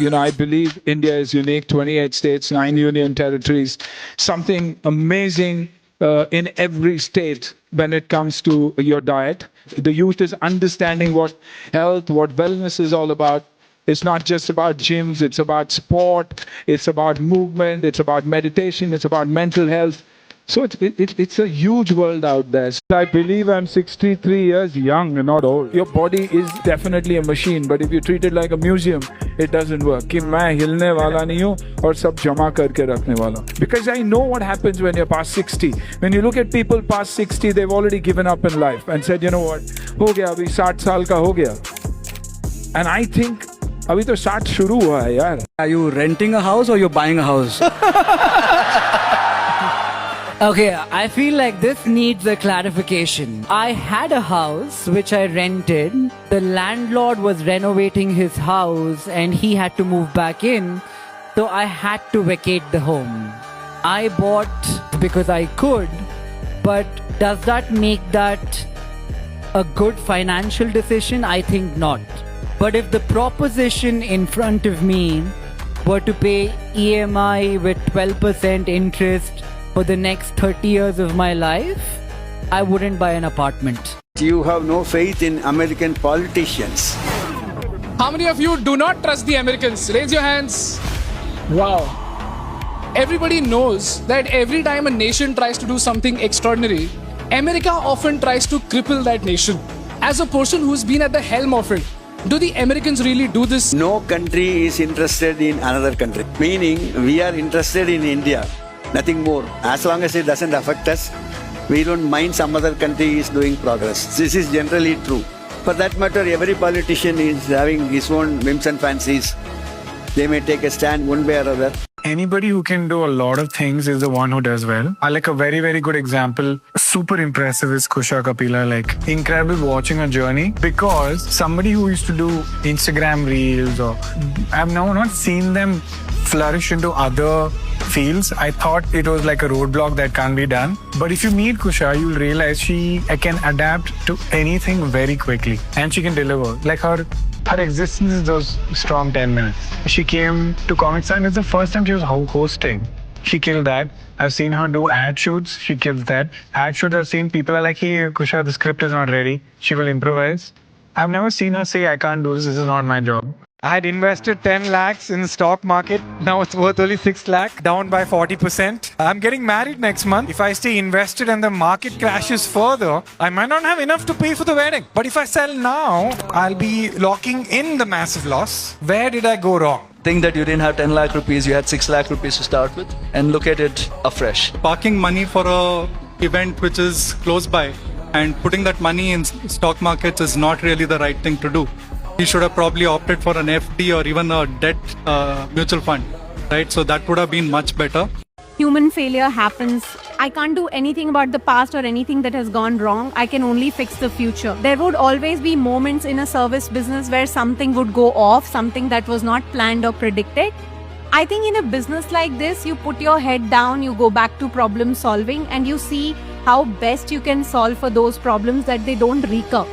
I believe India is unique, 28 states, 9 union territories, something amazing in every state when it comes to your diet. The youth is understanding what health, what wellness is all about. It's not just about gyms, it's about sport, it's about movement, it's about meditation, it's about mental health. So it's a huge world out there. So I believe I'm 63 years young and not old. Your body is definitely a machine, but if you treat it like a museum, it doesn't work. कि मैं हिलने वाला नहीं हूँ और सब जमा करके रखने वाला. Because I know what happens when you're past 60. When you look at people past 60, they've already given up in life and said, you know what, हो गया अभी 60 साल का हो गया. And I think अभी तो 60 शुरू हुआ है यार. Are you renting a house or you're buying a house? Okay, I feel like this needs a clarification. I had a house which I rented. The landlord was renovating his house and he had to move back in. So I had to vacate the home. I bought because I could, but does that make that a good financial decision? I think not. But if the proposition in front of me were to pay EMI with 12% interest for the next 30 years of my life, I wouldn't buy an apartment. You have no faith in American politicians. How many of you do not trust the Americans? Raise your hands. Wow. Everybody knows that every time a nation tries to do something extraordinary, America often tries to cripple that nation. As a person who's been at the helm of it, do the Americans really do this? No country is interested in another country. Meaning, we are interested in India. Nothing more. As long as it doesn't affect us, we don't mind some other country is doing progress. This is generally true. For that matter, every politician is having his own whims and fancies. They may take a stand one way or other. Anybody who can do a lot of things is the one who does well. I like a very, very good example. Super impressive is Kusha Kapila. Like, incredible watching her journey, because somebody who used to do Instagram reels, or I've now not seen them flourish into other fields. I thought it was like a roadblock that can't be done. But if you meet Kusha, you'll realize she can adapt to anything very quickly and she can deliver. Like her existence is those strong 10 minutes. She came to Comic Sun. It's the first time she was hosting. She killed that. I've seen her do ad shoots. She kills that. Ad shoots, I've seen people are like, hey, Kusha, the script is not ready. She will improvise. I've never seen her say, I can't do this. This is not my job. I had invested 10 lakhs in the stock market. Now it's worth only 6 lakh, down by 40%. I'm getting married next month. If I stay invested and the market crashes further, I might not have enough to pay for the wedding. But if I sell now, I'll be locking in the massive loss. Where did I go wrong? Think that you didn't have 10 lakh rupees, you had 6 lakh rupees to start with, and look at it afresh. Parking money for a event which is close by and putting that money in stock markets is not really the right thing to do. He should have probably opted for an FD or even a debt mutual fund, right? So that would have been much better. Human failure happens. I can't do anything about the past or anything that has gone wrong. I can only fix the future. There would always be moments in a service business where something would go off, something that was not planned or predicted. I think in a business like this, you put your head down, you go back to problem solving, and you see how best you can solve for those problems that they don't recur.